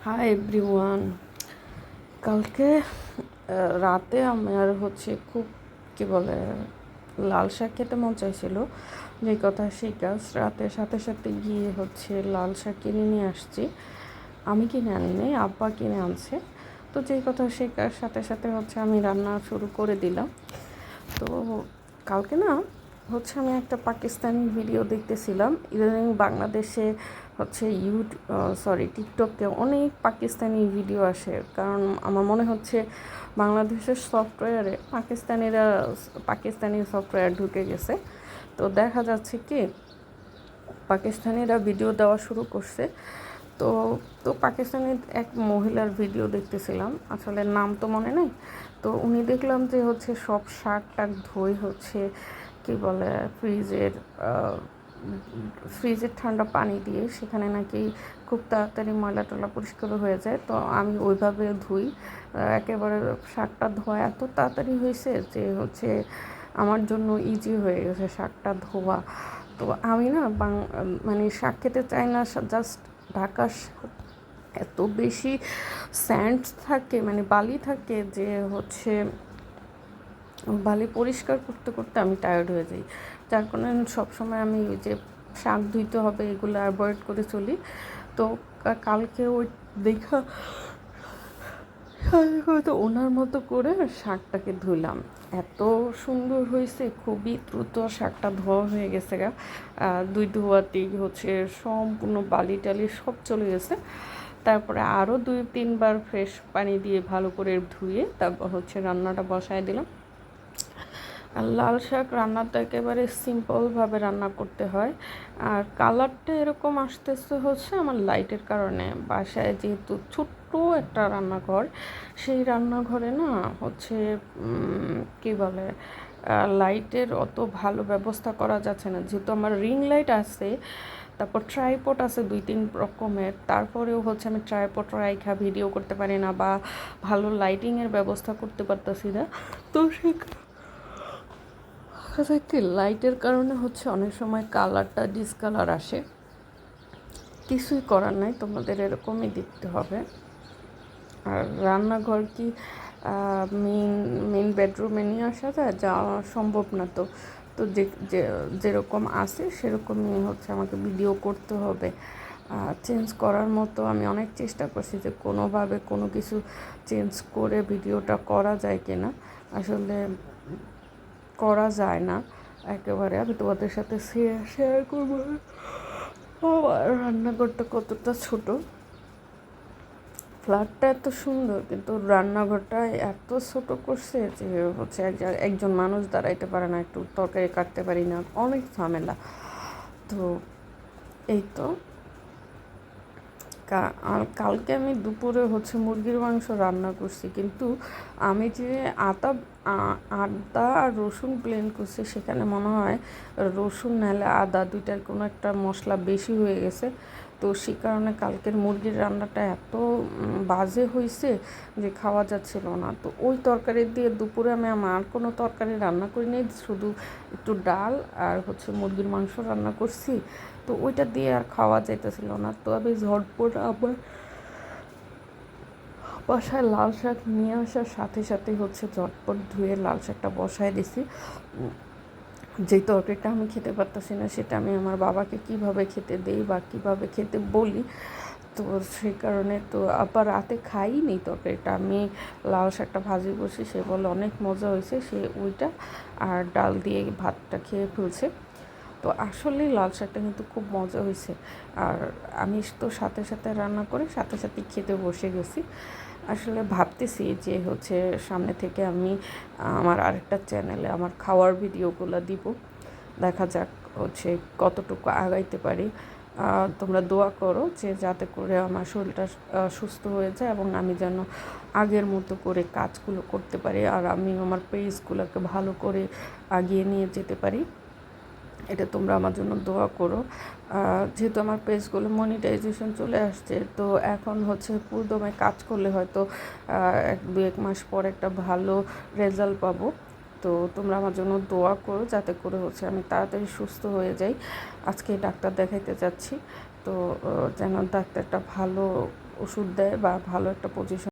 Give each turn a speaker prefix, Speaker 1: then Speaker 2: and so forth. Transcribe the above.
Speaker 1: Hi everyone. কালকে রাতে আমার খুব কী বলে লাল শাক খেতে মন চাইছিল। যে কথা সেই কাজ, রাতের সাথে সাথে গিয়ে লাল শাক কিনে নিয়ে আসছি। আমি কিনে আনি নাই, আব্বা কিনে আনছে। তো যেই কথা সেই কাজ, সাথে সাথে আমি রান্না শুরু করে দিলাম। তো কালকে না আমি একটা পাকিস্তানি ভিডিও দেখতেছিলাম। ইদানিং বাংলাদেশে টিকটকে অনেক পাকিস্তানি ভিডিও আসে, কারণ আমার মনে হচ্ছে বাংলাদেশের সফটওয়্যারে পাকিস্তানি সফটওয়্যার ঢুকে গেছে। তো দেখা যাচ্ছে কি পাকিস্তানিরা ভিডিও দেওয়া শুরু করছে। তো তো পাকিস্তানি এক মহিলার ভিডিও দেখতেছিলাম, আসলে নাম তো মনে নেই। তো উনি দেখলাম যে সব শাক টাক ধুই কি বলে ফ্রিজের ঠান্ডা পানি দিয়ে, সেখানে নাকি খুব তাড়াতাড়ি ময়লা টলা পরিষ্কার হয়ে যায়। তো আমি ওইভাবে ধুই। একেবারে শাকটা ধোয়া এত তাড়াতাড়ি হয়েছে যে আমার জন্য ইজি হয়ে গেছে শাকটা ধোয়া। তো আমি না মানে শাক খেতে চাই না, জাস্ট ঢাকা এত বেশি স্যান্ড থাকে, মানে বালি থাকে যে বালি পরিষ্কার করতে করতে আমি টায়ার্ড হয়ে যাই। যার কারণে সবসময় আমি ওই যে শাক ধুইতে হবে এগুলো অ্যাভয়েড করে চলি। তো কালকে ওই দেখা হয়তো ওনার মতো করে শাকটাকে ধুলাম, এত সুন্দর হয়েছে, খুবই দ্রুত শাকটা ধোয়া হয়ে গেছে গা। দুই ধোয়াতেই সম্পূর্ণ বালি টালি সব চলে গেছে। তারপরে আরও 2-3 বার ফ্রেশ পানি দিয়ে ভালো করে ধুয়ে তারপর রান্নাটা বসায় দিলাম। আর লাল শাক রান্নাটা একেবারে সিম্পলভাবে রান্না করতে হয়। আর কালারটা এরকম আসতেছে আমার লাইটের কারণে। বাসায় যেহেতু ছোট্ট একটা রান্নাঘর, সেই রান্নাঘরে না কী বলে লাইটের অত ভালো ব্যবস্থা করা যাচ্ছে না। যেহেতু আমার রিং লাইট আছে, তারপর ট্রাইপড আছে 2-3 রকমের, তারপরেও আমি ট্রাইপড রাইখা ভিডিও করতে পারি না বা ভালো লাইটিংয়ের ব্যবস্থা করতে পারতেছি না। তো কি লাইটের কারণে অনেক সময় কালারটা ডিসকালার আসে। কিছুই করার নাই, তোমাদের এরকমই দেখতে হবে। আর রান্নাঘর কি মেন বেডরুমে নিয়ে আসা যায়? যাওয়া সম্ভব না। তো তো যেরকম আছে সেরকমই আমাকে ভিডিও করতে হবে। চেঞ্জ করার মতো আমি অনেক চেষ্টা করছি যে কোনোভাবে কোনো কিছু চেঞ্জ করে ভিডিওটা করা যায় কিনা। আসলে করা যায় না একেবারে। আমি তোমাদের সাথে শেয়ার করবো আমার রান্নাঘরটা কতটা ছোট। ফ্ল্যাটটা এত সুন্দর, কিন্তু রান্নাঘরটা এত ছোট করছে যে একজন মানুষ দাঁড়াইতে পারে না, একটু তরকারি কাটতে পারি না, অনেক ঝামেলা। তো এই তো আর কালকে আমি দুপুরে মুরগির মাংস রান্না করছি, কিন্তু আমি যে আদা আর রসুন ব্লেন্ড করছি, সেখানে মনে হয় রসুন নাহলে আদা দুইটার কোনো একটা মশলা বেশি হয়ে গেছে। তো সেই কারণে কালকের মুরগির রান্নাটা এত বাজে হয়েছে যে খাওয়া যাচ্ছিল না। তো ওই তরকারি দিয়ে দুপুরে আমি আমার কোনো তরকারি রান্না করি নি, শুধু একটু ডাল আর মুরগির মাংস রান্না করছি। তো ওইটা দিয়ে আর খাওয়া যাইতেছিল না। তো আমি ঝটপট আবার বাসায় লাল শাক নিয়ে আসার সাথে সাথে ঝটপট ধুয়ে লাল শাকটা বসায় দিছি। যেই তরকারিটা আমি খেতে পারতেছি না, সেটা আমি আমার বাবাকে কিভাবে খেতে দিই বা কীভাবে খেতে বলি। তো সেই কারণে তো আবার রাতে খাইনি তরকারিটা, আমি লাল শাকটা ভাজি করছি, সে বলে অনেক মজা হয়েছে, সে ওইটা আর ডাল দিয়ে ভাতটা খেয়ে ফেলছে। তো আসলেই লাল শাকটা কিন্তু খুব মজা হয়েছে। আর আমি তো সাথে সাথে রান্না করে সাথে সাথে খেতে বসে গেছি। আসলে ভাবতেছি যে সামনে থেকে আমি আমার আরেকটা চ্যানেলে আমার খাওয়ার ভিডিওগুলো দিব, দেখা যাক কতটুকু আগাইতে পারি। তোমরা দোয়া করো যে যাতে করে আমার শরীরটা সুস্থ হয়ে যায় এবং আমি যেন আগের মতো করে কাজগুলো করতে পারি, আর আমি আমার পেজগুলোকে ভালো করে আগিয়ে নিয়ে যেতে পারি। এটা তোমরা আমার জন্য দোয়া করো। যেহেতু আমার পেজগুলো মনিটাইজেশন চলে আসছে, তো এখন পুরোদমে কাজ করলে হয়তো 1-2 মাস পর একটা ভালো রেজাল্ট পাবো। তো তোমরা আমার জন্য দোয়া করো যাতে করে আমি তাড়াতাড়ি সুস্থ হয়ে যাই। আজকে ডাক্তার দেখাইতে যাচ্ছি, তো যেন ডাক্তারটা ভালো ওষুধ দেয় বা ভালো একটা পজিশন